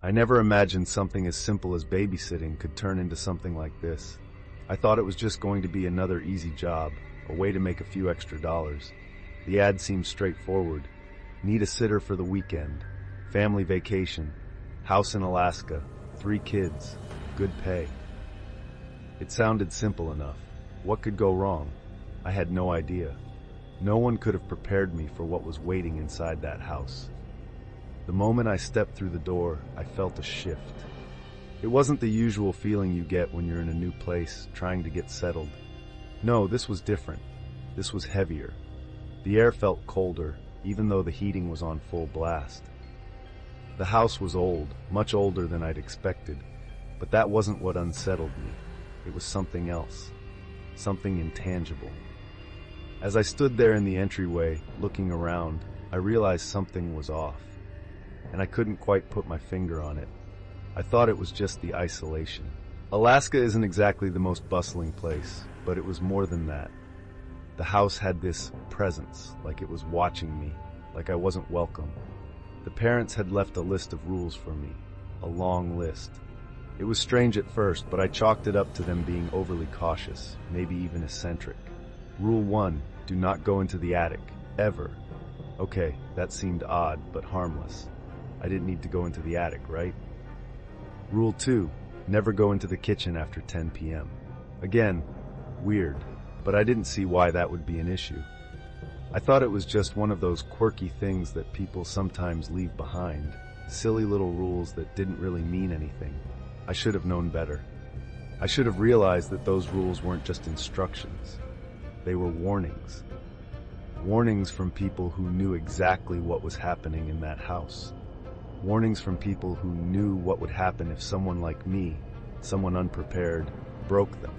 I never imagined something as simple as babysitting could turn into something like this. I thought it was just going to be another easy job, a way to make a few extra dollars. The ad seemed straightforward. Need a sitter for the weekend. Family vacation. House in Alaska. 3 kids. Good pay. It sounded simple enough. What could go wrong? I had no idea. No one could have prepared me for what was waiting inside that house. The moment I stepped through the door, I felt a shift. It wasn't the usual feeling you get when you're in a new place, trying to get settled. No, this was different. This was heavier. The air felt colder, even though the heating was on full blast. The house was old, much older than I'd expected, but that wasn't what unsettled me. It was something else, something intangible. As I stood there in the entryway, looking around, I realized something was off, and I couldn't quite put my finger on it. I thought it was just the isolation. Alaska isn't exactly the most bustling place, but it was more than that. The house had this presence, like it was watching me, like I wasn't welcome. The parents had left a list of rules for me, a long list. It was strange at first, but I chalked it up to them being overly cautious, maybe even eccentric. Rule 1, do not go into the attic, ever. Okay, that seemed odd, but harmless. I didn't need to go into the attic, right? Rule 2, never go into the kitchen after 10 p.m. Again, weird, but I didn't see why that would be an issue. I thought it was just one of those quirky things that people sometimes leave behind, silly little rules that didn't really mean anything. I should have known better. I should have realized that those rules weren't just instructions. They were warnings. Warnings from people who knew exactly what was happening in that house. Warnings from people who knew what would happen if someone like me, someone unprepared, broke them.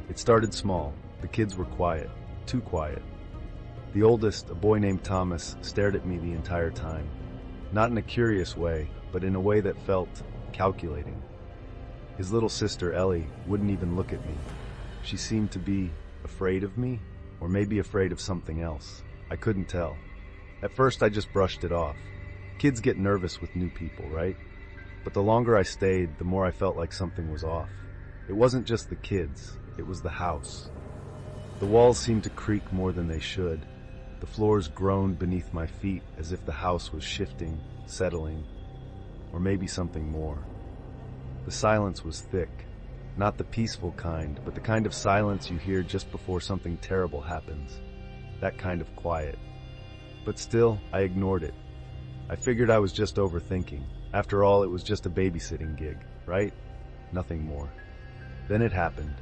It started small. The kids were quiet, too quiet. The oldest, a boy named Thomas, stared at me the entire time. Not in a curious way, but in a way that felt calculating. His little sister, Ellie, wouldn't even look at me. She seemed to be afraid of me, or maybe afraid of something else. I couldn't tell. At first, I just brushed it off. Kids get nervous with new people, right? But the longer I stayed, the more I felt like something was off. It wasn't just the kids, it was the house. The walls seemed to creak more than they should. The floors groaned beneath my feet as if the house was shifting, settling, or maybe something more. The silence was thick, not the peaceful kind, but the kind of silence you hear just before something terrible happens. That kind of quiet. But still, I ignored it. I figured I was just overthinking. After all, it was just a babysitting gig, right? Nothing more. Then it happened.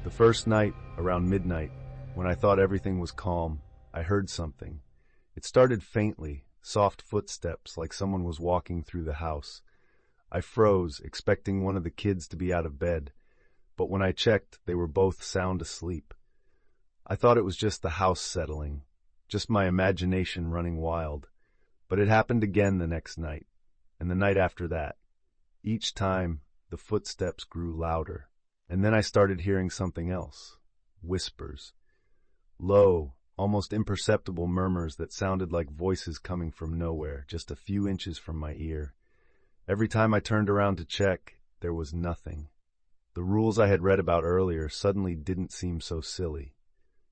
The first night, around midnight, when I thought everything was calm, I heard something. It started faintly, soft footsteps like someone was walking through the house. I froze, expecting one of the kids to be out of bed, but when I checked, they were both sound asleep. I thought it was just the house settling, just my imagination running wild. But it happened again the next night, and the night after that. Each time, the footsteps grew louder, and then I started hearing something else. Whispers. Low, almost imperceptible murmurs that sounded like voices coming from nowhere, just a few inches from my ear. Every time I turned around to check, there was nothing. The rules I had read about earlier suddenly didn't seem so silly.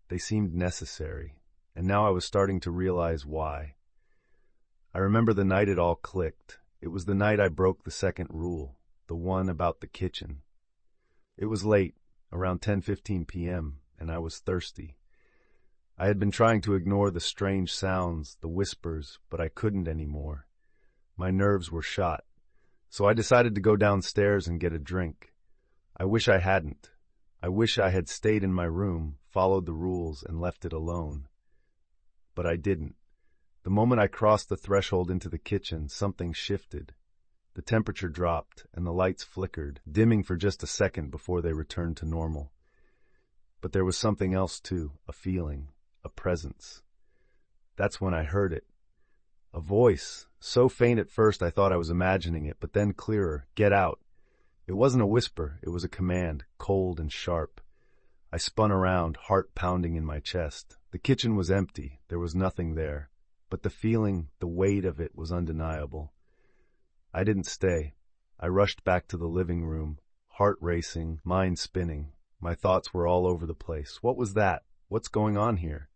They seemed necessary, and now I was starting to realize why. I remember the night it all clicked. It was the night I broke the second rule, the one about the kitchen. It was late, around 10:15 p.m., and I was thirsty. I had been trying to ignore the strange sounds, the whispers, but I couldn't anymore. My nerves were shot, so I decided to go downstairs and get a drink. I wish I hadn't. I wish I had stayed in my room, followed the rules, and left it alone. But I didn't. The moment I crossed the threshold into the kitchen, something shifted. The temperature dropped, and the lights flickered, dimming for just a second before they returned to normal. But there was something else too, a feeling, a presence. That's when I heard it. A voice, so faint at first I thought I was imagining it, but then clearer, "Get out." It wasn't a whisper, it was a command, cold and sharp. I spun around, heart pounding in my chest. The kitchen was empty, there was nothing there. But the feeling, the weight of it was undeniable. I didn't stay. I rushed back to the living room, heart racing, mind spinning. My thoughts were all over the place. What was that? What's going on here?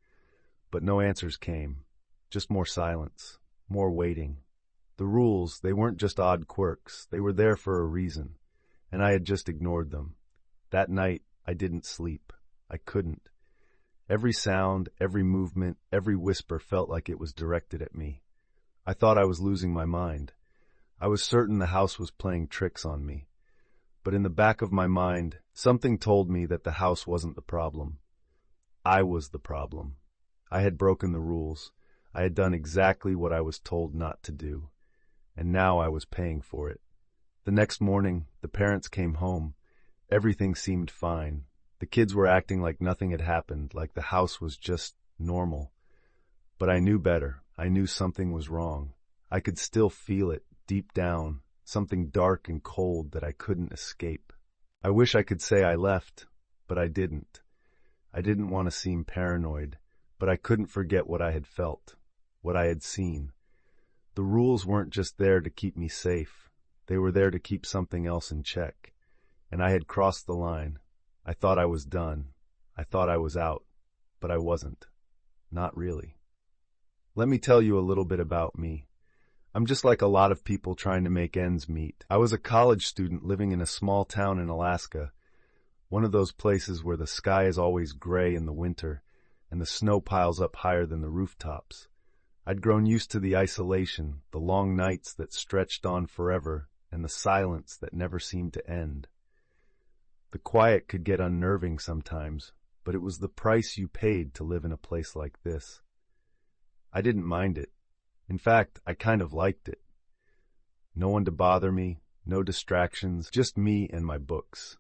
But no answers came. Just more silence, more waiting. The rules, they weren't just odd quirks. They were there for a reason, and I had just ignored them. That night, I didn't sleep. I couldn't. Every sound, every movement, every whisper felt like it was directed at me. I thought I was losing my mind. I was certain the house was playing tricks on me. But in the back of my mind, something told me that the house wasn't the problem. I was the problem. I had broken the rules. I had done exactly what I was told not to do. And now I was paying for it. The next morning, the parents came home. Everything seemed fine. The kids were acting like nothing had happened, like the house was just normal. But I knew better. I knew something was wrong. I could still feel it, deep down, something dark and cold that I couldn't escape. I wish I could say I left, but I didn't. I didn't want to seem paranoid, but I couldn't forget what I had felt, what I had seen. The rules weren't just there to keep me safe. They were there to keep something else in check. And I had crossed the line. I thought I was done. I thought I was out. But I wasn't. Not really. Let me tell you a little bit about me. I'm just like a lot of people trying to make ends meet. I was a college student living in a small town in Alaska, one of those places where the sky is always gray in the winter and the snow piles up higher than the rooftops. I'd grown used to the isolation, the long nights that stretched on forever, and the silence that never seemed to end. The quiet could get unnerving sometimes, but it was the price you paid to live in a place like this. I didn't mind it. In fact, I kind of liked it. No one to bother me, no distractions, just me and my books.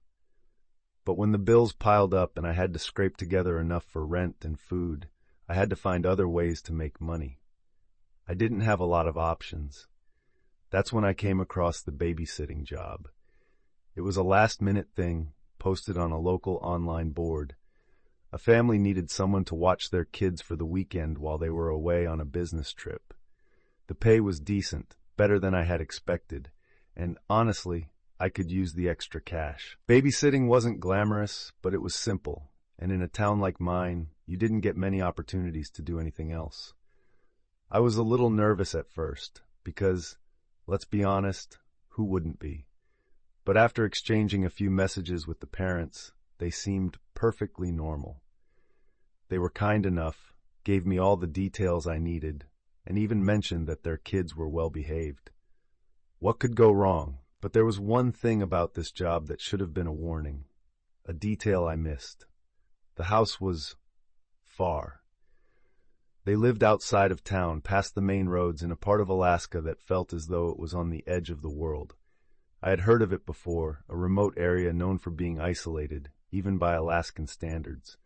But when the bills piled up and I had to scrape together enough for rent and food, I had to find other ways to make money. I didn't have a lot of options. That's when I came across the babysitting job. It was a last-minute thing, posted on a local online board. A family needed someone to watch their kids for the weekend while they were away on a business trip. The pay was decent, better than I had expected, and honestly, I could use the extra cash. Babysitting wasn't glamorous, but it was simple, and in a town like mine, you didn't get many opportunities to do anything else. I was a little nervous at first, because, let's be honest, who wouldn't be? But after exchanging a few messages with the parents, they seemed perfectly normal. They were kind enough, gave me all the details I needed, and even mentioned that their kids were well behaved. What could go wrong? But there was one thing about this job that should have been a warning, a detail I missed. The house was far. They lived outside of town, past the main roads, in a part of Alaska that felt as though it was on the edge of the world. I had heard of it before, a remote area known for being isolated, even by Alaskan standards.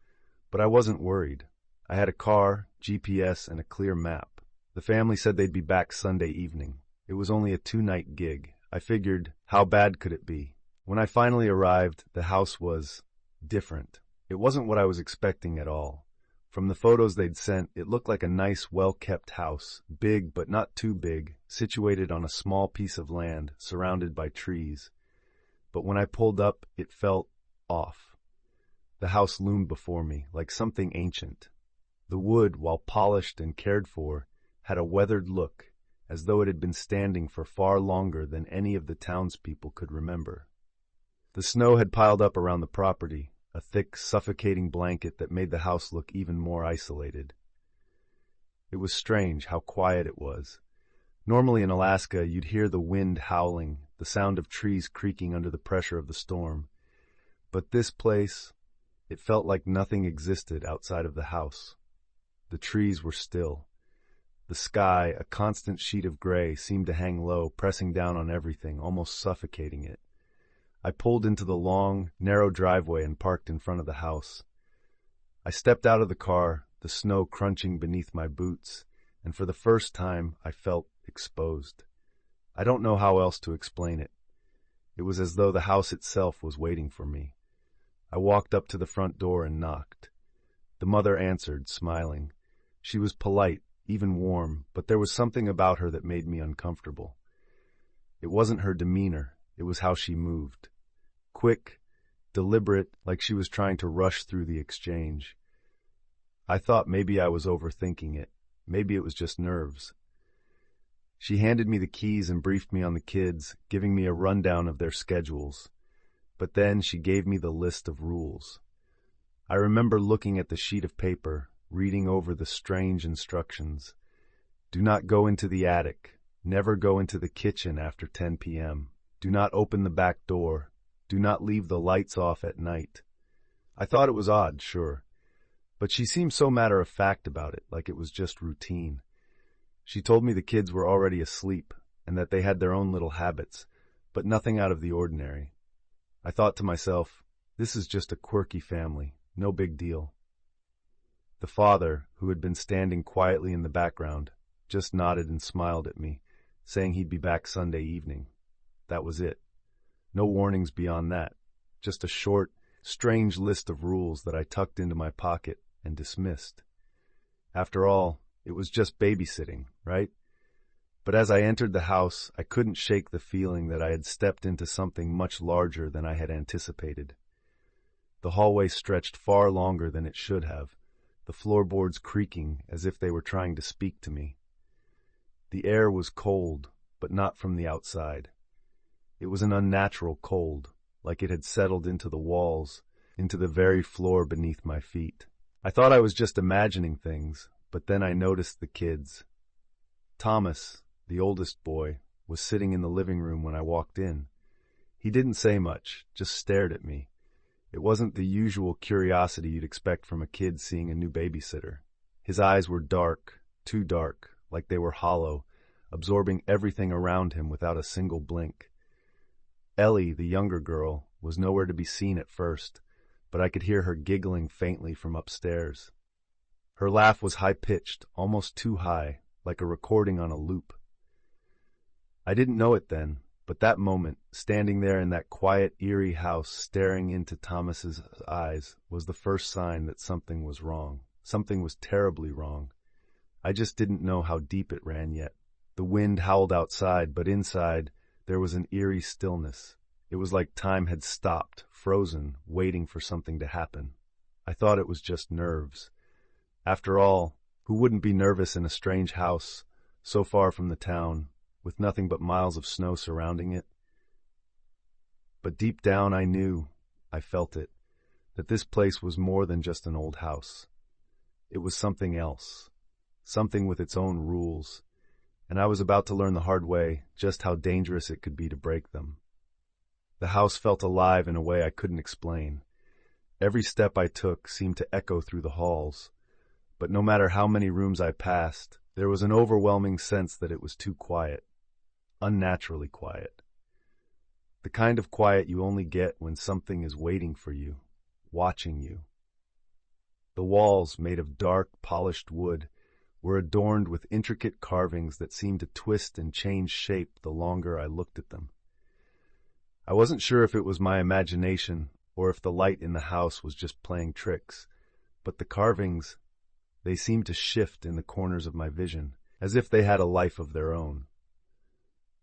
But I wasn't worried. I had a car, GPS, and a clear map. The family said they'd be back Sunday evening. It was only a 2-night gig. I figured, how bad could it be? When I finally arrived, the house was different. It wasn't what I was expecting at all. From the photos they'd sent, it looked like a nice, well-kept house, big but not too big, situated on a small piece of land, surrounded by trees. But when I pulled up, it felt off. The house loomed before me, like something ancient. The wood, while polished and cared for, had a weathered look, as though it had been standing for far longer than any of the townspeople could remember. The snow had piled up around the property, a thick, suffocating blanket that made the house look even more isolated. It was strange how quiet it was. Normally in Alaska, you'd hear the wind howling, the sound of trees creaking under the pressure of the storm. But this place, it felt like nothing existed outside of the house. The trees were still. The sky, a constant sheet of gray, seemed to hang low, pressing down on everything, almost suffocating it. I pulled into the long, narrow driveway and parked in front of the house. I stepped out of the car, the snow crunching beneath my boots, and for the first time I felt exposed. I don't know how else to explain it. It was as though the house itself was waiting for me. I walked up to the front door and knocked. The mother answered, smiling. She was polite, even warm, but there was something about her that made me uncomfortable. It wasn't her demeanor, it was how she moved. Quick, deliberate, like she was trying to rush through the exchange. I thought maybe I was overthinking it. Maybe it was just nerves. She handed me the keys and briefed me on the kids, giving me a rundown of their schedules. But then she gave me the list of rules. I remember looking at the sheet of paper, reading over the strange instructions. Do not go into the attic. Never go into the kitchen after 10 p.m. Do not open the back door. Do not leave the lights off at night. I thought it was odd, sure. But she seemed so matter-of-fact about it, like it was just routine. She told me the kids were already asleep and that they had their own little habits, but nothing out of the ordinary. I thought to myself, this is just a quirky family, no big deal. The father, who had been standing quietly in the background, just nodded and smiled at me, saying he'd be back Sunday evening. That was it. No warnings beyond that, just a short, strange list of rules that I tucked into my pocket and dismissed. After all, it was just babysitting, right? But as I entered the house, I couldn't shake the feeling that I had stepped into something much larger than I had anticipated. The hallway stretched far longer than it should have, the floorboards creaking as if they were trying to speak to me. The air was cold, but not from the outside. It was an unnatural cold, like it had settled into the walls, into the very floor beneath my feet. I thought I was just imagining things, but then I noticed the kids. Thomas, the oldest boy, was sitting in the living room when I walked in. He didn't say much, just stared at me. It wasn't the usual curiosity you'd expect from a kid seeing a new babysitter. His eyes were dark, too dark, like they were hollow, absorbing everything around him without a single blink. Ellie, the younger girl, was nowhere to be seen at first, but I could hear her giggling faintly from upstairs. Her laugh was high-pitched, almost too high, like a recording on a loop. I didn't know it then, but that moment, standing there in that quiet, eerie house staring into Thomas's eyes, was the first sign that something was wrong. Something was terribly wrong. I just didn't know how deep it ran yet. The wind howled outside, but inside there was an eerie stillness. It was like time had stopped, frozen, waiting for something to happen. I thought it was just nerves. After all, who wouldn't be nervous in a strange house, so far from the town, with nothing but miles of snow surrounding it? But deep down I knew, I felt it, that this place was more than just an old house. It was something else, something with its own rules, and I was about to learn the hard way just how dangerous it could be to break them. The house felt alive in a way I couldn't explain. Every step I took seemed to echo through the halls, but no matter how many rooms I passed, there was an overwhelming sense that it was too quiet, unnaturally quiet. The kind of quiet you only get when something is waiting for you, watching you. The walls, made of dark, polished wood, were adorned with intricate carvings that seemed to twist and change shape the longer I looked at them. I wasn't sure if it was my imagination or if the light in the house was just playing tricks, but the carvings, they seemed to shift in the corners of my vision, as if they had a life of their own.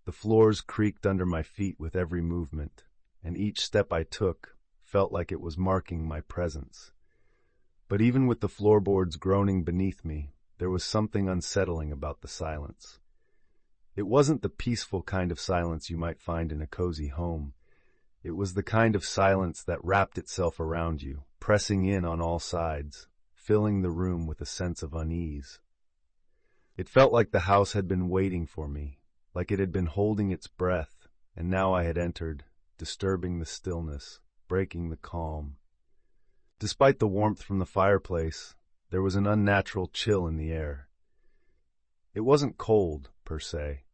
The floors creaked under my feet with every movement, and each step I took felt like it was marking my presence. But even with the floorboards groaning beneath me, there was something unsettling about the silence. It wasn't the peaceful kind of silence you might find in a cozy home. It was the kind of silence that wrapped itself around you, pressing in on all sides, filling the room with a sense of unease. It felt like the house had been waiting for me, like it had been holding its breath, and now I had entered, disturbing the stillness, breaking the calm. Despite the warmth from the fireplace, there was an unnatural chill in the air. It wasn't cold, per se.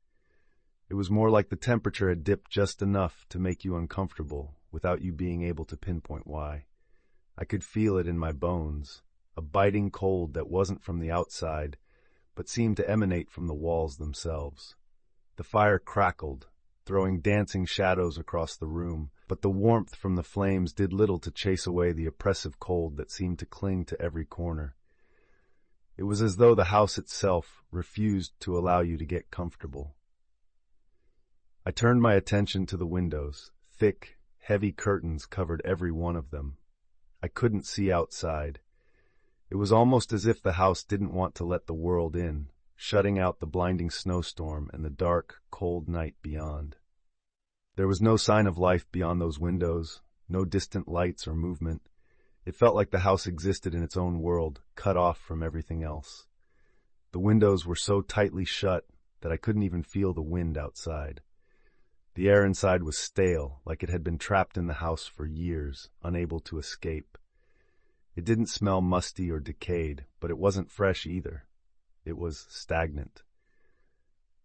It was more like the temperature had dipped just enough to make you uncomfortable without you being able to pinpoint why. I could feel it in my bones, a biting cold that wasn't from the outside, but seemed to emanate from the walls themselves. The fire crackled, throwing dancing shadows across the room, but the warmth from the flames did little to chase away the oppressive cold that seemed to cling to every corner. It was as though the house itself refused to allow you to get comfortable. I turned my attention to the windows. Thick, heavy curtains covered every one of them. I couldn't see outside. It was almost as if the house didn't want to let the world in, shutting out the blinding snowstorm and the dark, cold night beyond. There was no sign of life beyond those windows, no distant lights or movement. It felt like the house existed in its own world, cut off from everything else. The windows were so tightly shut that I couldn't even feel the wind outside. The air inside was stale, like it had been trapped in the house for years, unable to escape. It didn't smell musty or decayed, but it wasn't fresh either. It was stagnant.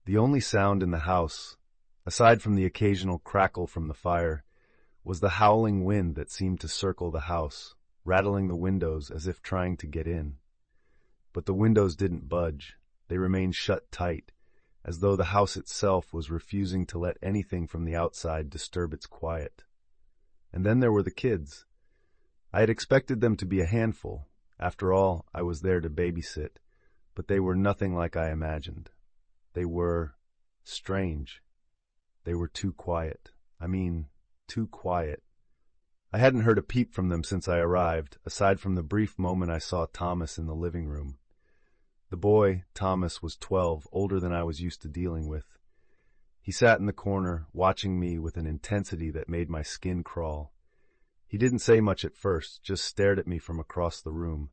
The only sound in the house, aside from the occasional crackle from the fire, was the howling wind that seemed to circle the house, rattling the windows as if trying to get in. But the windows didn't budge. They remained shut tight, as though the house itself was refusing to let anything from the outside disturb its quiet. And then there were the kids. I had expected them to be a handful. After all, I was there to babysit, but they were nothing like I imagined. They were strange. They were too quiet. Too quiet. I hadn't heard a peep from them since I arrived, aside from the brief moment I saw Thomas in the living room. The boy, Thomas, was 12, older than I was used to dealing with. He sat in the corner, watching me with an intensity that made my skin crawl. He didn't say much at first, just stared at me from across the room.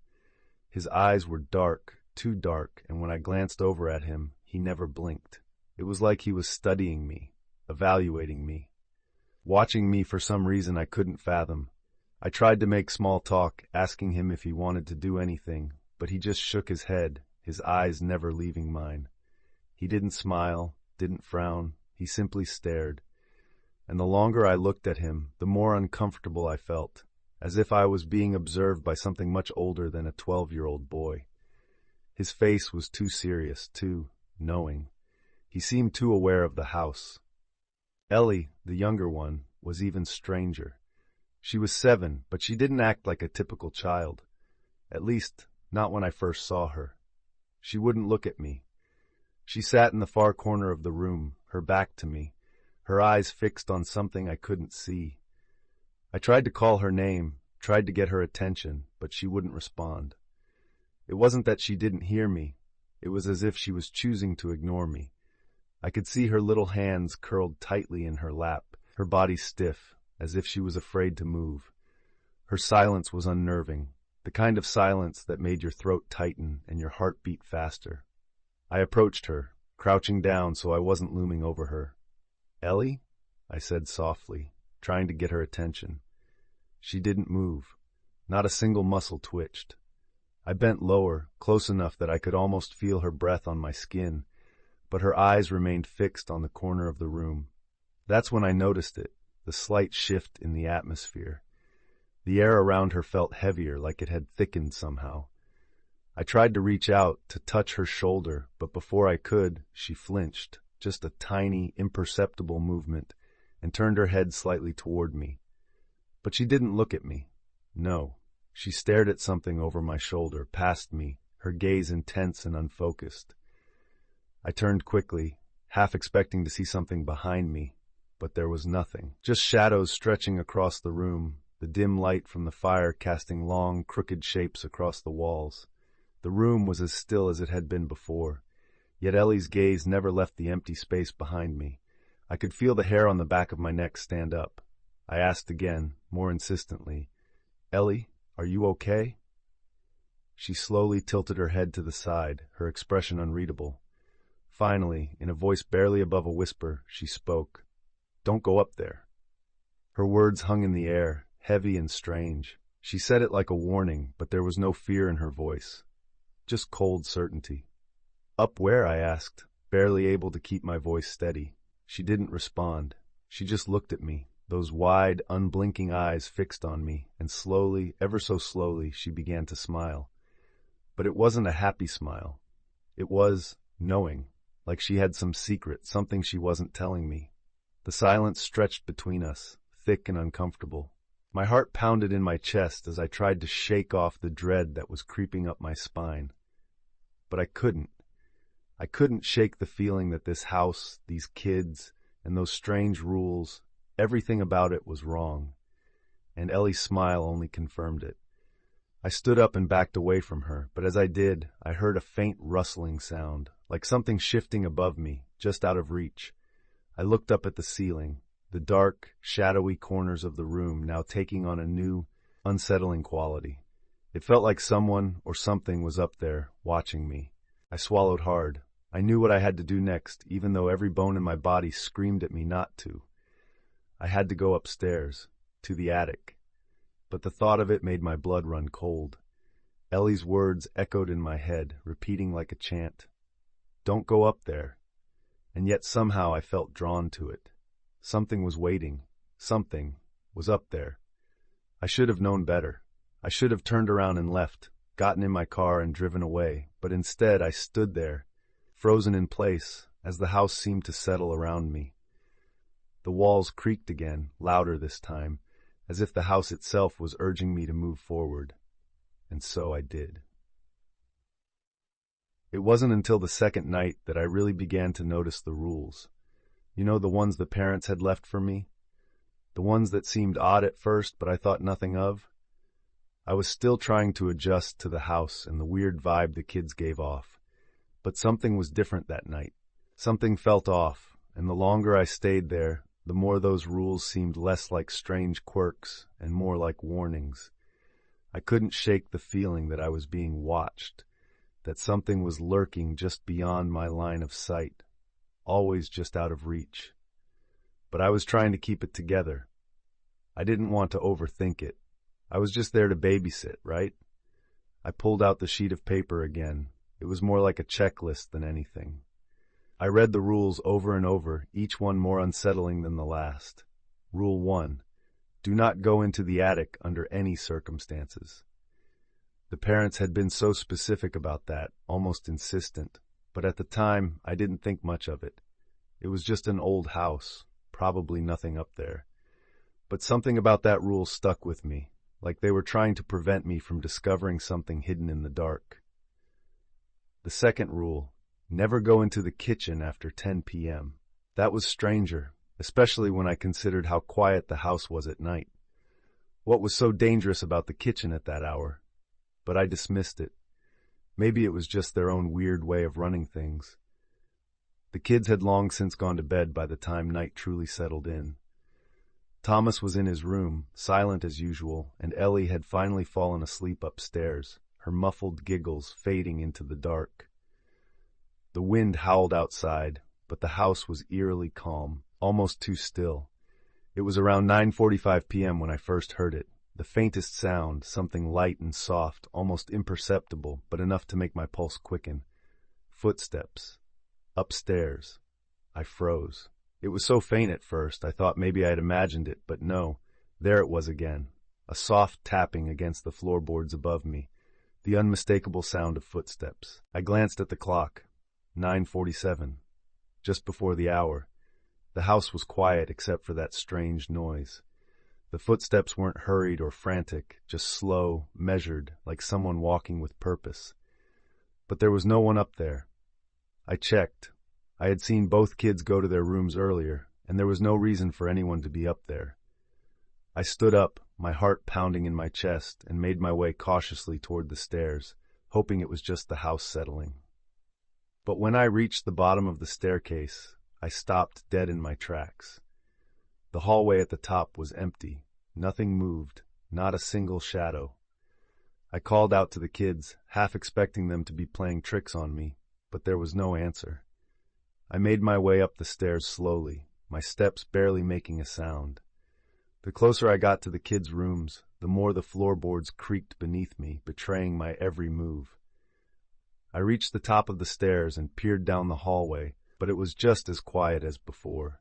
His eyes were dark, too dark, and when I glanced over at him, he never blinked. It was like he was studying me, evaluating me, watching me for some reason I couldn't fathom. I tried to make small talk, asking him if he wanted to do anything, but he just shook his head, his eyes never leaving mine. He didn't smile, didn't frown, he simply stared. And the longer I looked at him, the more uncomfortable I felt, as if I was being observed by something much older than a 12-year-old boy. His face was too serious, too knowing. He seemed too aware of the house. Ellie, the younger one, was even stranger. She was 7, but she didn't act like a typical child. At least, not when I first saw her. She wouldn't look at me. She sat in the far corner of the room, her back to me, her eyes fixed on something I couldn't see. I tried to call her name, tried to get her attention, but she wouldn't respond. It wasn't that she didn't hear me. It was as if she was choosing to ignore me. I could see her little hands curled tightly in her lap, her body stiff, as if she was afraid to move. Her silence was unnerving, the kind of silence that made your throat tighten and your heart beat faster. I approached her, crouching down so I wasn't looming over her. "Ellie?" I said softly, trying to get her attention. She didn't move. Not a single muscle twitched. I bent lower, close enough that I could almost feel her breath on my skin, but her eyes remained fixed on the corner of the room. That's when I noticed it, the slight shift in the atmosphere. The air around her felt heavier, like it had thickened somehow. I tried to reach out, to touch her shoulder, but before I could, she flinched, just a tiny, imperceptible movement, and turned her head slightly toward me. But she didn't look at me. No, she stared at something over my shoulder, past me, her gaze intense and unfocused. I turned quickly, half expecting to see something behind me, but there was nothing. Just shadows stretching across the room, the dim light from the fire casting long, crooked shapes across the walls. The room was as still as it had been before, yet Ellie's gaze never left the empty space behind me. I could feel the hair on the back of my neck stand up. I asked again, more insistently, "Ellie, are you okay?" She slowly tilted her head to the side, her expression unreadable. Finally, in a voice barely above a whisper, she spoke. "Don't go up there." Her words hung in the air, heavy and strange. She said it like a warning, but there was no fear in her voice. Just cold certainty. "Up where?" I asked, barely able to keep my voice steady. She didn't respond. She just looked at me, those wide, unblinking eyes fixed on me, and slowly, ever so slowly, she began to smile. But it wasn't a happy smile. It was knowing, like she had some secret, something she wasn't telling me. The silence stretched between us, thick and uncomfortable. My heart pounded in my chest as I tried to shake off the dread that was creeping up my spine. But I couldn't. I couldn't shake the feeling that this house, these kids, and those strange rules, everything about it was wrong. And Ellie's smile only confirmed it. I stood up and backed away from her, but as I did, I heard a faint rustling sound, like something shifting above me, just out of reach. I looked up at the ceiling, the dark, shadowy corners of the room now taking on a new, unsettling quality. It felt like someone or something was up there, watching me. I swallowed hard. I knew what I had to do next, even though every bone in my body screamed at me not to. I had to go upstairs, to the attic. But the thought of it made my blood run cold. Ellie's words echoed in my head, repeating like a chant. Don't go up there. And yet somehow I felt drawn to it. Something was waiting. Something was up there. I should have known better. I should have turned around and left, gotten in my car and driven away, but instead I stood there, frozen in place, as the house seemed to settle around me. The walls creaked again, louder this time, as if the house itself was urging me to move forward. And so I did. It wasn't until the second night that I really began to notice the rules. You know, the ones the parents had left for me? The ones that seemed odd at first, but I thought nothing of? I was still trying to adjust to the house and the weird vibe the kids gave off. But something was different that night. Something felt off, and the longer I stayed there, the more those rules seemed less like strange quirks and more like warnings. I couldn't shake the feeling that I was being watched, that something was lurking just beyond my line of sight, always just out of reach. But I was trying to keep it together. I didn't want to overthink it. I was just there to babysit, right? I pulled out the sheet of paper again. It was more like a checklist than anything. I read the rules over and over, each one more unsettling than the last. Rule 1. Do not go into the attic under any circumstances. The parents had been so specific about that, almost insistent, but at the time I didn't think much of it. It was just an old house, probably nothing up there. But something about that rule stuck with me, like they were trying to prevent me from discovering something hidden in the dark. The second rule, never go into the kitchen after 10 p.m. That was stranger, especially when I considered how quiet the house was at night. What was so dangerous about the kitchen at that hour? But I dismissed it. Maybe it was just their own weird way of running things. The kids had long since gone to bed by the time night truly settled in. Thomas was in his room, silent as usual, and Ellie had finally fallen asleep upstairs, her muffled giggles fading into the dark. The wind howled outside, but the house was eerily calm, almost too still. It was around 9:45 p.m. when I first heard it, the faintest sound, something light and soft, almost imperceptible, but enough to make my pulse quicken. Footsteps. Upstairs. I froze. It was so faint at first, I thought maybe I had imagined it, but no, there it was again, a soft tapping against the floorboards above me, the unmistakable sound of footsteps. I glanced at the clock. 9:47. Just before the hour. The house was quiet except for that strange noise. The footsteps weren't hurried or frantic, just slow, measured, like someone walking with purpose. But there was no one up there. I checked. I had seen both kids go to their rooms earlier, and there was no reason for anyone to be up there. I stood up, my heart pounding in my chest, and made my way cautiously toward the stairs, hoping it was just the house settling. But when I reached the bottom of the staircase, I stopped dead in my tracks. The hallway at the top was empty. Nothing moved, not a single shadow. I called out to the kids, half expecting them to be playing tricks on me, but there was no answer. I made my way up the stairs slowly, my steps barely making a sound. The closer I got to the kids' rooms, the more the floorboards creaked beneath me, betraying my every move. I reached the top of the stairs and peered down the hallway, but it was just as quiet as before.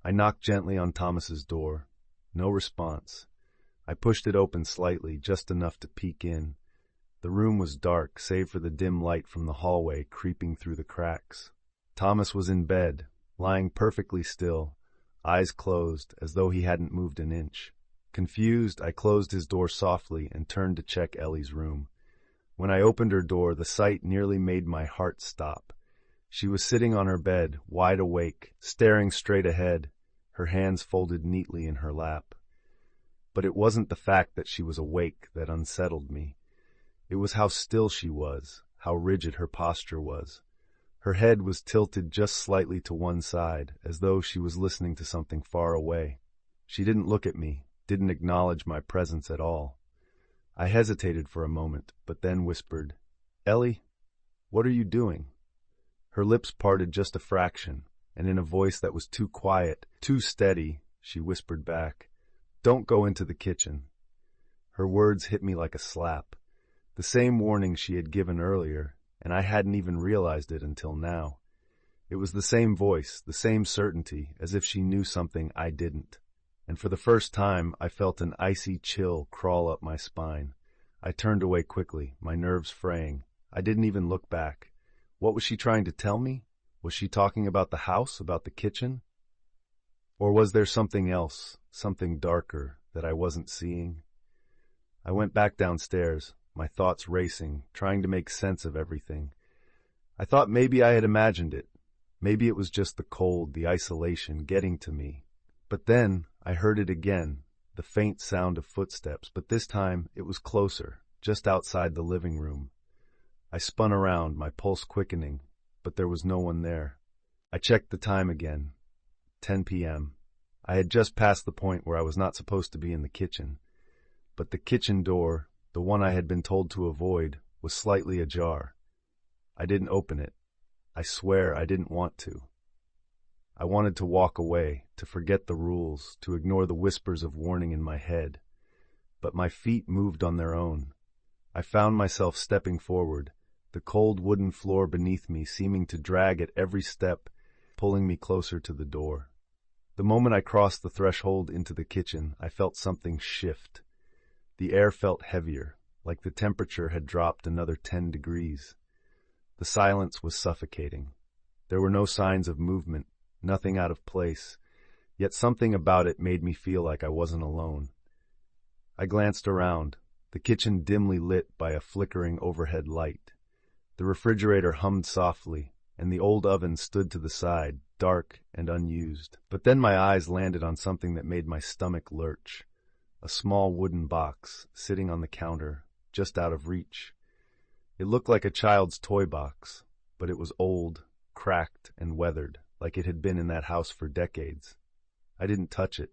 I knocked gently on Thomas's door. No response. I pushed it open slightly, just enough to peek in. The room was dark, save for the dim light from the hallway creeping through the cracks. Thomas was in bed, lying perfectly still, eyes closed, as though he hadn't moved an inch. Confused, I closed his door softly and turned to check Ellie's room. When I opened her door, the sight nearly made my heart stop. She was sitting on her bed, wide awake, staring straight ahead, her hands folded neatly in her lap. But it wasn't the fact that she was awake that unsettled me. It was how still she was, how rigid her posture was. Her head was tilted just slightly to one side, as though she was listening to something far away. She didn't look at me, didn't acknowledge my presence at all. I hesitated for a moment, but then whispered, "Ellie, what are you doing?" Her lips parted just a fraction, and in a voice that was too quiet, too steady, she whispered back, "Don't go into the kitchen." Her words hit me like a slap. The same warning she had given earlier, and I hadn't even realized it until now. It was the same voice, the same certainty, as if she knew something I didn't. And for the first time, I felt an icy chill crawl up my spine. I turned away quickly, my nerves fraying. I didn't even look back. What was she trying to tell me? Was she talking about the house, about the kitchen? Or was there something else, something darker, that I wasn't seeing? I went back downstairs, my thoughts racing, trying to make sense of everything. I thought maybe I had imagined it. Maybe it was just the cold, the isolation getting to me. But then I heard it again, the faint sound of footsteps, but this time it was closer, just outside the living room. I spun around, my pulse quickening, but there was no one there. I checked the time again. 10 p.m. I had just passed the point where I was not supposed to be in the kitchen. But the kitchen door, the one I had been told to avoid, was slightly ajar. I didn't open it. I swear I didn't want to. I wanted to walk away, to forget the rules, to ignore the whispers of warning in my head. But my feet moved on their own. I found myself stepping forward, the cold wooden floor beneath me seeming to drag at every step, pulling me closer to the door. The moment I crossed the threshold into the kitchen, I felt something shift. The air felt heavier, like the temperature had dropped another 10 degrees. The silence was suffocating. There were no signs of movement, nothing out of place, yet something about it made me feel like I wasn't alone. I glanced around, the kitchen dimly lit by a flickering overhead light. The refrigerator hummed softly, and the old oven stood to the side, dark and unused. But then my eyes landed on something that made my stomach lurch. A small wooden box, sitting on the counter, just out of reach. It looked like a child's toy box, but it was old, cracked, and weathered, like it had been in that house for decades. I didn't touch it.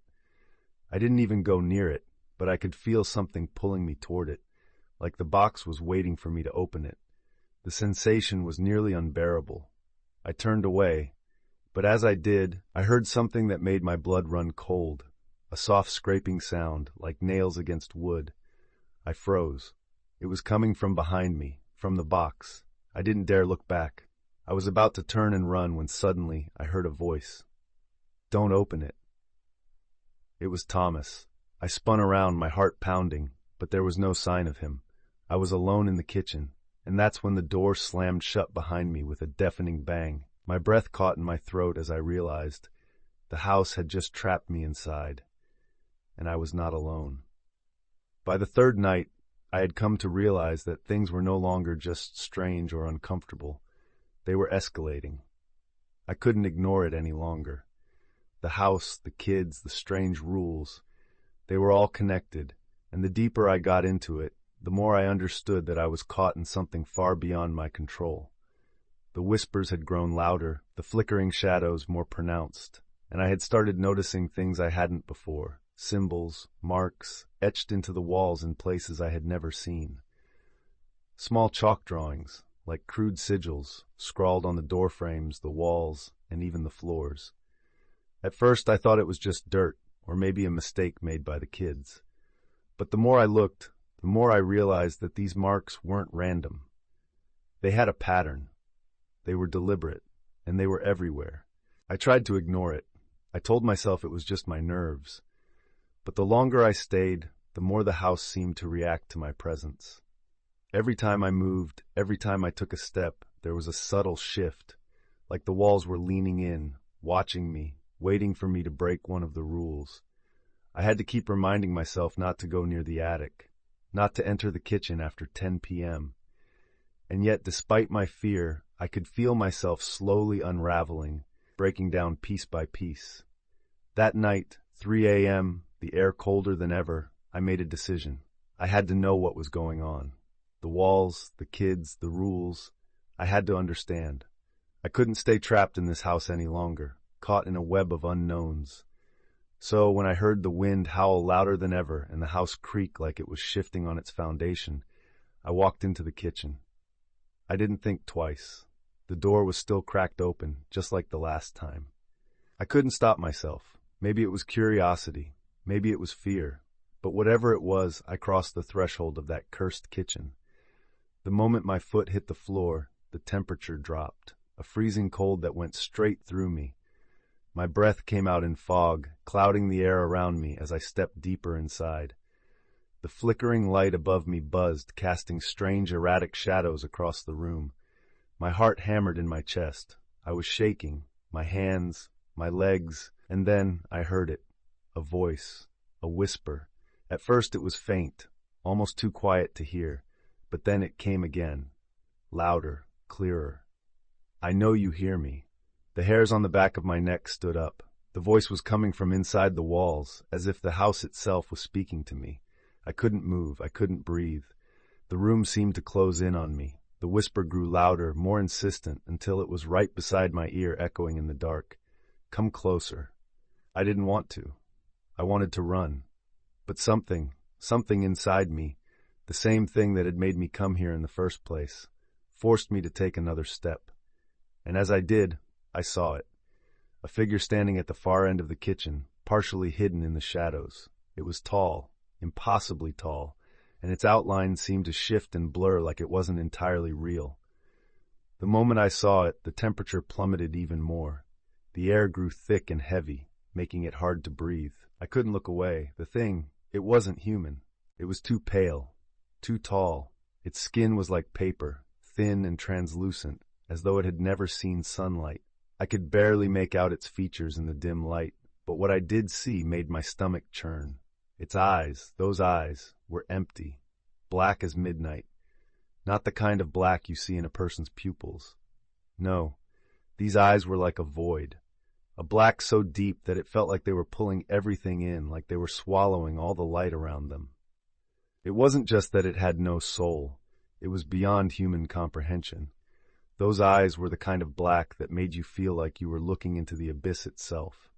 I didn't even go near it, but I could feel something pulling me toward it, like the box was waiting for me to open it. The sensation was nearly unbearable. I turned away, but as I did, I heard something that made my blood run cold, a soft scraping sound, like nails against wood. I froze. It was coming from behind me, from the box. I didn't dare look back. I was about to turn and run when suddenly I heard a voice. "Don't open it." It was Thomas. I spun around, my heart pounding, but there was no sign of him. I was alone in the kitchen, and that's when the door slammed shut behind me with a deafening bang. My breath caught in my throat as I realized the house had just trapped me inside, and I was not alone. By the third night, I had come to realize that things were no longer just strange or uncomfortable. They were escalating. I couldn't ignore it any longer. The house, the kids, the strange rules, they were all connected, and the deeper I got into it, the more I understood that I was caught in something far beyond my control. The whispers had grown louder, the flickering shadows more pronounced, and I had started noticing things I hadn't before, symbols, marks, etched into the walls in places I had never seen. Small chalk drawings, like crude sigils, scrawled on the door frames, the walls, and even the floors. At first I thought it was just dirt, or maybe a mistake made by the kids. But the more I looked, the more I realized that these marks weren't random. They had a pattern. They were deliberate, and they were everywhere. I tried to ignore it. I told myself it was just my nerves. But the longer I stayed, the more the house seemed to react to my presence. Every time I moved, every time I took a step, there was a subtle shift, like the walls were leaning in, watching me, waiting for me to break one of the rules. I had to keep reminding myself not to go near the attic, not to enter the kitchen after 10 p.m. And yet, despite my fear, I could feel myself slowly unraveling, breaking down piece by piece. That night, 3 a.m., the air colder than ever, I made a decision. I had to know what was going on. The walls, the kids, the rules. I had to understand. I couldn't stay trapped in this house any longer, caught in a web of unknowns. So when I heard the wind howl louder than ever and the house creak like it was shifting on its foundation, I walked into the kitchen. I didn't think twice. The door was still cracked open, just like the last time. I couldn't stop myself. Maybe it was curiosity. Maybe it was fear. But whatever it was, I crossed the threshold of that cursed kitchen. The moment my foot hit the floor, the temperature dropped, a freezing cold that went straight through me. My breath came out in fog, clouding the air around me as I stepped deeper inside. The flickering light above me buzzed, casting strange, erratic shadows across the room. My heart hammered in my chest. I was shaking, my hands, my legs, and then I heard it. A voice, a whisper. At first it was faint, almost too quiet to hear, but then it came again, louder, clearer. I know you hear me. The hairs on the back of my neck stood up. The voice was coming from inside the walls, as if the house itself was speaking to me. I couldn't move, I couldn't breathe. The room seemed to close in on me. The whisper grew louder, more insistent, until it was right beside my ear, echoing in the dark. Come closer. I didn't want to. I wanted to run. But something inside me, the same thing that had made me come here in the first place, forced me to take another step. And as I did, I saw it. A figure standing at the far end of the kitchen, partially hidden in the shadows. It was tall, impossibly tall, and its outline seemed to shift and blur like it wasn't entirely real. The moment I saw it, the temperature plummeted even more. The air grew thick and heavy, making it hard to breathe. I couldn't look away. The thing, it wasn't human. It was too pale, too tall. Its skin was like paper, thin and translucent, as though it had never seen sunlight. I could barely make out its features in the dim light, but what I did see made my stomach churn. Its eyes, those eyes, were empty, black as midnight. Not the kind of black you see in a person's pupils. No, these eyes were like a void. A black so deep that it felt like they were pulling everything in, like they were swallowing all the light around them. It wasn't just that it had no soul. It was beyond human comprehension. Those eyes were the kind of black that made you feel like you were looking into the abyss itself.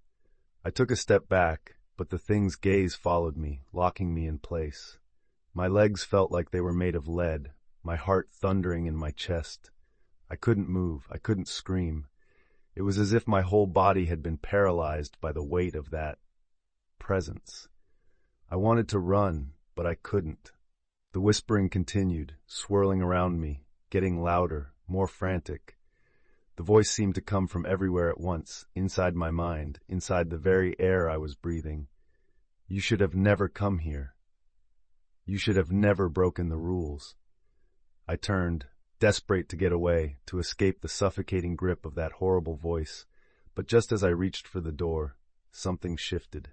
I took a step back, but the thing's gaze followed me, locking me in place. My legs felt like they were made of lead, my heart thundering in my chest. I couldn't move, I couldn't scream. It was as if my whole body had been paralyzed by the weight of that presence. I wanted to run, but I couldn't. The whispering continued, swirling around me, getting louder, more frantic. The voice seemed to come from everywhere at once, inside my mind, inside the very air I was breathing. You should have never come here. You should have never broken the rules. I turned, desperate to get away, to escape the suffocating grip of that horrible voice, but just as I reached for the door, something shifted.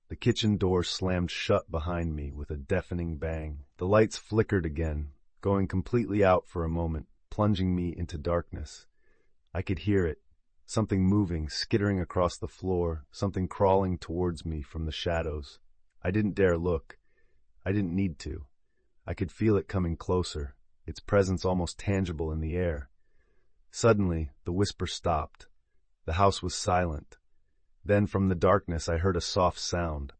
The kitchen door slammed shut behind me with a deafening bang. The lights flickered again, going completely out for a moment, plunging me into darkness. I could hear it, something moving, skittering across the floor, something crawling towards me from the shadows. I didn't dare look. I didn't need to. I could feel it coming closer, its presence almost tangible in the air. Suddenly, the whisper stopped. The house was silent. Then from the darkness I heard a soft sound,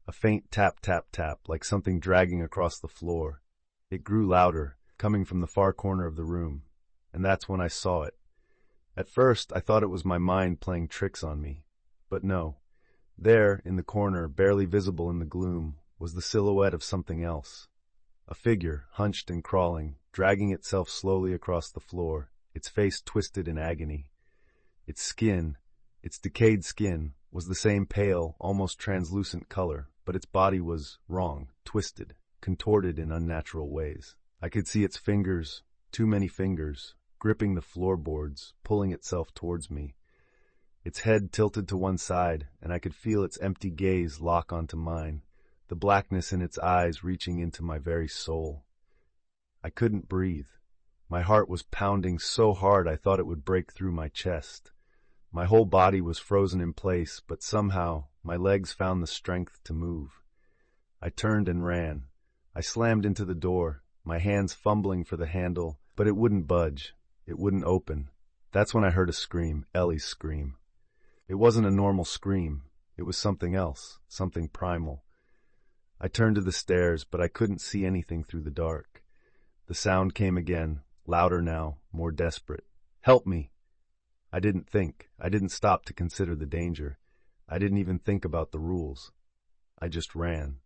a faint tap, tap, tap, like something dragging across the floor. It grew louder, coming from the far corner of the room, and that's when I saw it. At first, I thought it was my mind playing tricks on me, but no. There, in the corner, barely visible in the gloom, was the silhouette of something else. A figure, hunched and crawling, dragging itself slowly across the floor, its face twisted in agony. Its skin, its decayed skin, was the same pale, almost translucent color, but its body was wrong, twisted, contorted in unnatural ways. I could see its fingers, too many fingers, gripping the floorboards, pulling itself towards me. Its head tilted to one side, and I could feel its empty gaze lock onto mine, the blackness in its eyes reaching into my very soul. I couldn't breathe. My heart was pounding so hard I thought it would break through my chest. My whole body was frozen in place, but somehow my legs found the strength to move. I turned and ran. I slammed into the door, my hands fumbling for the handle, but it wouldn't budge. It wouldn't open. That's when I heard a scream, Ellie's scream. It wasn't a normal scream. It was something else, something primal. I turned to the stairs, but I couldn't see anything through the dark. The sound came again, louder now, more desperate. Help me! I didn't think. I didn't stop to consider the danger. I didn't even think about the rules. I just ran.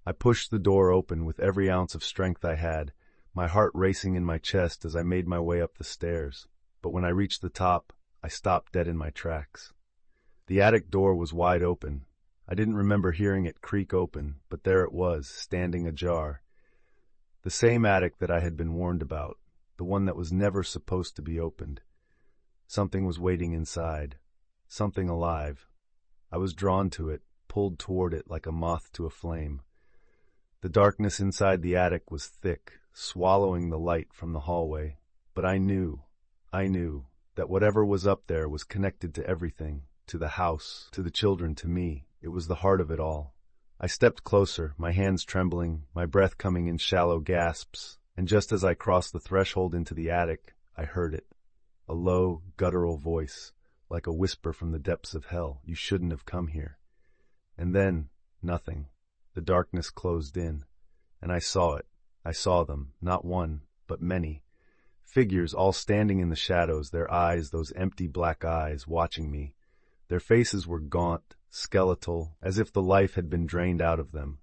I pushed the door open with every ounce of strength I had, my heart racing in my chest as I made my way up the stairs. But when I reached the top, I stopped dead in my tracks. The attic door was wide open. I didn't remember hearing it creak open, but there it was, standing ajar. The same attic that I had been warned about, the one that was never supposed to be opened. Something was waiting inside, something alive. I was drawn to it, pulled toward it like a moth to a flame. The darkness inside the attic was thick, swallowing the light from the hallway. But I knew that whatever was up there was connected to everything, to the house, to the children, to me. It was the heart of it all. I stepped closer, my hands trembling, my breath coming in shallow gasps, and just as I crossed the threshold into the attic, I heard it. A low, guttural voice, like a whisper from the depths of hell. You shouldn't have come here. And then, nothing. The darkness closed in, and I saw it. I saw them, not one, but many. Figures all standing in the shadows, their eyes, those empty black eyes, watching me. Their faces were gaunt, skeletal, as if the life had been drained out of them.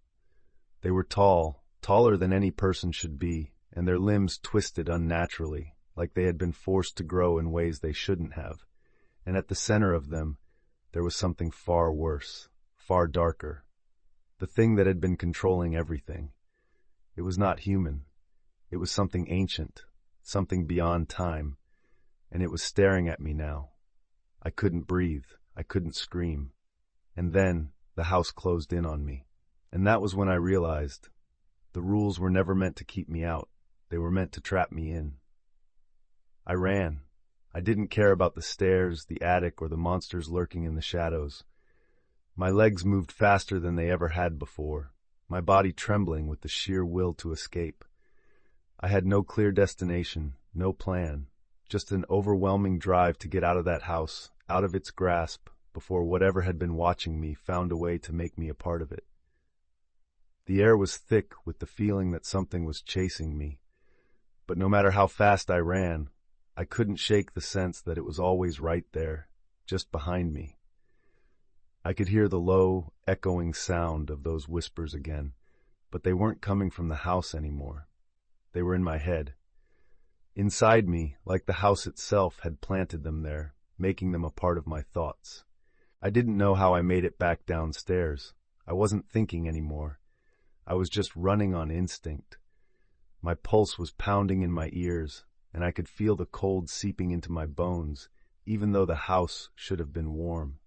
They were tall, taller than any person should be, and their limbs twisted unnaturally, like they had been forced to grow in ways they shouldn't have. And at the center of them, there was something far worse, far darker. The thing that had been controlling everything. It was not human. It was something ancient, something beyond time, and it was staring at me now. I couldn't breathe. I couldn't scream. And then the house closed in on me. And that was when I realized the rules were never meant to keep me out. They were meant to trap me in. I ran. I didn't care about the stairs, the attic, or the monsters lurking in the shadows. My legs moved faster than they ever had before, my body trembling with the sheer will to escape. I had no clear destination, no plan, just an overwhelming drive to get out of that house, out of its grasp, before whatever had been watching me found a way to make me a part of it. The air was thick with the feeling that something was chasing me, but no matter how fast I ran, I couldn't shake the sense that it was always right there, just behind me. I could hear the low, echoing sound of those whispers again, but they weren't coming from the house anymore. They were in my head. Inside me, like the house itself had planted them there, making them a part of my thoughts. I didn't know how I made it back downstairs. I wasn't thinking anymore. I was just running on instinct. My pulse was pounding in my ears, and I could feel the cold seeping into my bones, even though the house should have been warm.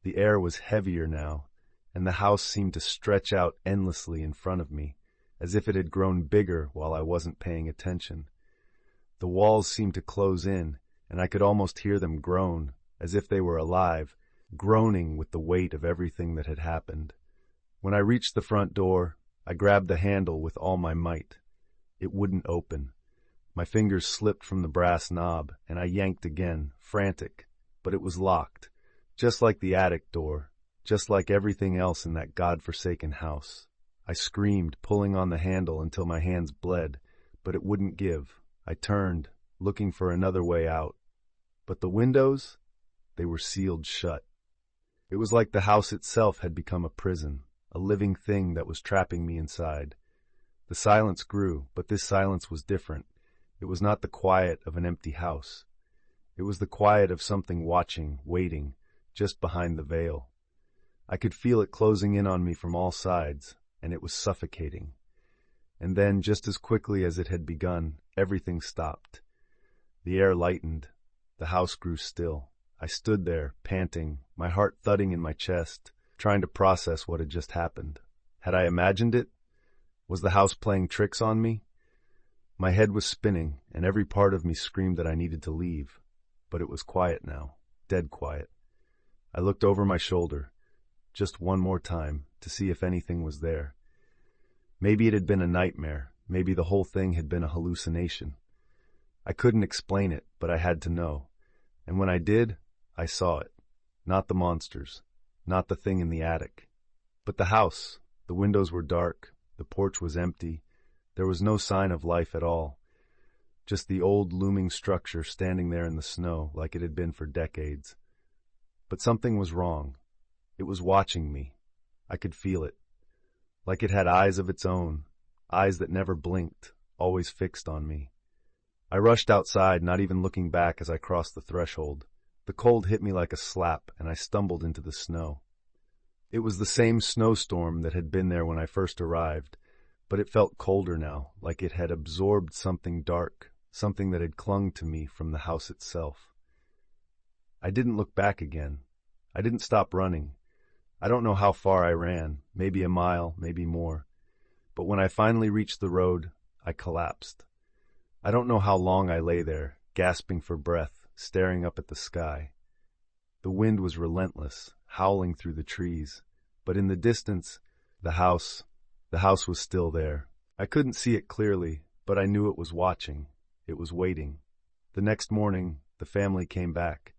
The air was heavier now, and the house seemed to stretch out endlessly in front of me, as if it had grown bigger while I wasn't paying attention. The walls seemed to close in, and I could almost hear them groan, as if they were alive, groaning with the weight of everything that had happened. When I reached the front door, I grabbed the handle with all my might. It wouldn't open. My fingers slipped from the brass knob, and I yanked again, frantic, but it was locked. Just like the attic door, just like everything else in that godforsaken house. I screamed, pulling on the handle until my hands bled, but it wouldn't give. I turned, looking for another way out. But the windows, they were sealed shut. It was like the house itself had become a prison, a living thing that was trapping me inside. The silence grew, but this silence was different. It was not the quiet of an empty house. It was the quiet of something watching, waiting, just behind the veil. I could feel it closing in on me from all sides, and it was suffocating. And then, just as quickly as it had begun, everything stopped. The air lightened. The house grew still. I stood there, panting, my heart thudding in my chest, trying to process what had just happened. Had I imagined it? Was the house playing tricks on me? My head was spinning, and every part of me screamed that I needed to leave. But it was quiet now, dead quiet. I looked over my shoulder, just one more time, to see if anything was there. Maybe it had been a nightmare. Maybe the whole thing had been a hallucination. I couldn't explain it, but I had to know. And when I did, I saw it. Not the monsters, not the thing in the attic, but the house. The windows were dark, the porch was empty, there was no sign of life at all. Just the old looming structure standing there in the snow like it had been for decades. But something was wrong. It was watching me. I could feel it. Like it had eyes of its own, eyes that never blinked, always fixed on me. I rushed outside, not even looking back as I crossed the threshold. The cold hit me like a slap, and I stumbled into the snow. It was the same snowstorm that had been there when I first arrived, but it felt colder now, like it had absorbed something dark, something that had clung to me from the house itself. I didn't look back again. I didn't stop running. I don't know how far I ran, maybe a mile, maybe more. But when I finally reached the road, I collapsed. I don't know how long I lay there, gasping for breath, staring up at the sky. The wind was relentless, howling through the trees, but in the distance, the house was still there. I couldn't see it clearly, but I knew it was watching. It was waiting. The next morning, the family came back.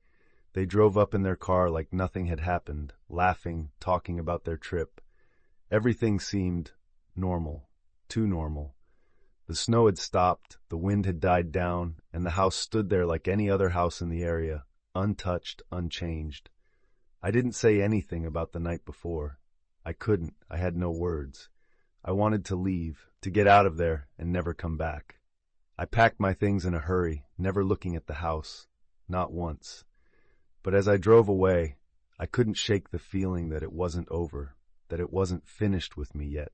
They drove up in their car like nothing had happened, laughing, talking about their trip. Everything seemed normal, too normal. The snow had stopped, the wind had died down, and the house stood there like any other house in the area, untouched, unchanged. I didn't say anything about the night before. I couldn't. I had no words. I wanted to leave, to get out of there and never come back. I packed my things in a hurry, never looking at the house, not once. But as I drove away, I couldn't shake the feeling that it wasn't over, that it wasn't finished with me yet.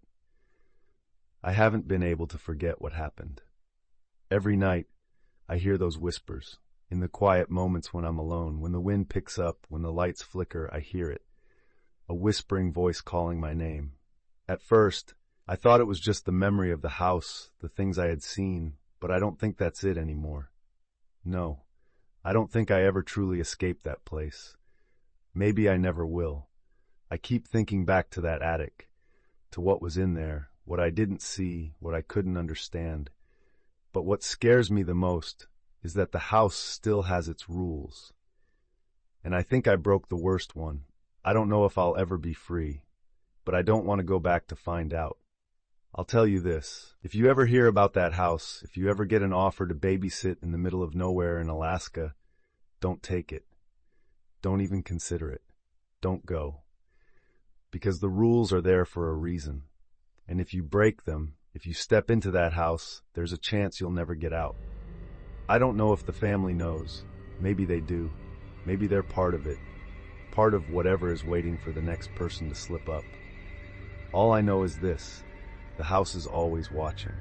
I haven't been able to forget what happened. Every night, I hear those whispers. In the quiet moments when I'm alone, when the wind picks up, when the lights flicker, I hear it. A whispering voice calling my name. At first, I thought it was just the memory of the house, the things I had seen, but I don't think that's it anymore. No, I don't think I ever truly escaped that place. Maybe I never will. I keep thinking back to that attic, to what was in there, what I didn't see, what I couldn't understand. But what scares me the most is that the house still has its rules. And I think I broke the worst one. I don't know if I'll ever be free, but I don't want to go back to find out. I'll tell you this, if you ever hear about that house, if you ever get an offer to babysit in the middle of nowhere in Alaska, don't take it. Don't even consider it. Don't go. Because the rules are there for a reason. And if you break them, if you step into that house, there's a chance you'll never get out. I don't know if the family knows. Maybe they do. Maybe they're part of it. Part of whatever is waiting for the next person to slip up. All I know is this. The house is always watching.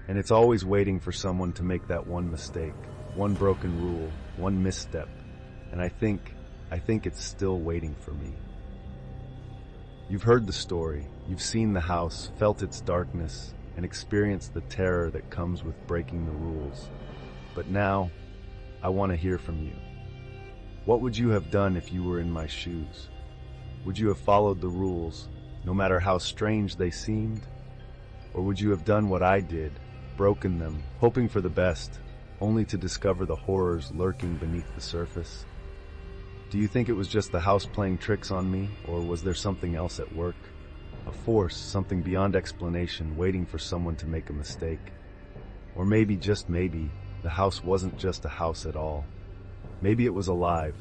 And it's always waiting for someone to make that one mistake, one broken rule, one misstep. And I think it's still waiting for me. You've heard the story. You've seen the house, felt its darkness, and experienced the terror that comes with breaking the rules. But now, I want to hear from you. What would you have done if you were in my shoes? Would you have followed the rules, no matter how strange they seemed? Or would you have done what I did, broken them, hoping for the best, only to discover the horrors lurking beneath the surface? Do you think it was just the house playing tricks on me, or was there something else at work? A force, something beyond explanation, waiting for someone to make a mistake. Or maybe, just maybe, the house wasn't just a house at all. Maybe it was alive.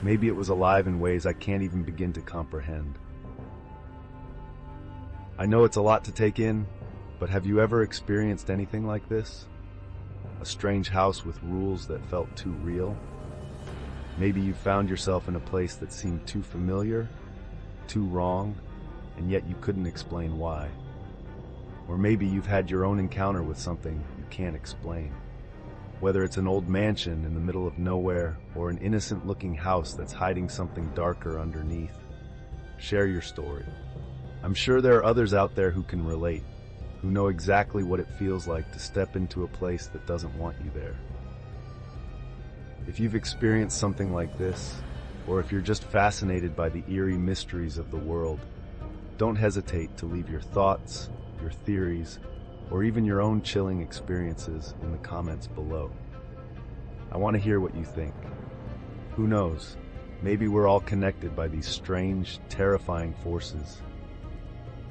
Maybe it was alive in ways I can't even begin to comprehend. I know it's a lot to take in, but have you ever experienced anything like this? A strange house with rules that felt too real? Maybe you found yourself in a place that seemed too familiar, too wrong, and yet you couldn't explain why. Or maybe you've had your own encounter with something you can't explain. Whether it's an old mansion in the middle of nowhere or an innocent-looking house that's hiding something darker underneath. Share your story. I'm sure there are others out there who can relate. who know exactly what it feels like to step into a place that doesn't want you there. If you've experienced something like this, or if you're just fascinated by the eerie mysteries of the world, don't hesitate to leave your thoughts, your theories, or even your own chilling experiences in the comments below. I want to hear what you think. Who knows? Maybe we're all connected by these strange, terrifying forces.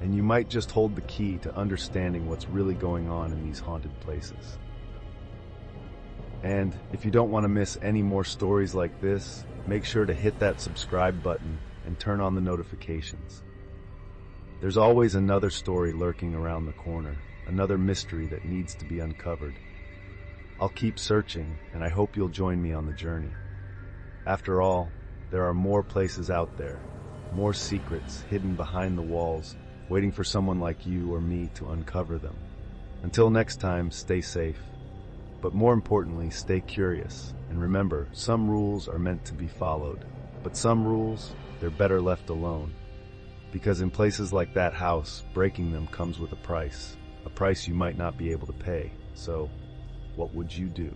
And you might just hold the key to understanding what's really going on in these haunted places. And if you don't want to miss any more stories like this, make sure to hit that subscribe button and turn on the notifications. There's always another story lurking around the corner, another mystery that needs to be uncovered. I'll keep searching, and I hope you'll join me on the journey. After all, there are more places out there, more secrets hidden behind the walls, waiting for someone like you or me to uncover them. Until next time, stay safe. But more importantly, stay curious. And remember, some rules are meant to be followed, but some rules, they're better left alone. Because in places like that house, breaking them comes with a price you might not be able to pay. So, what would you do?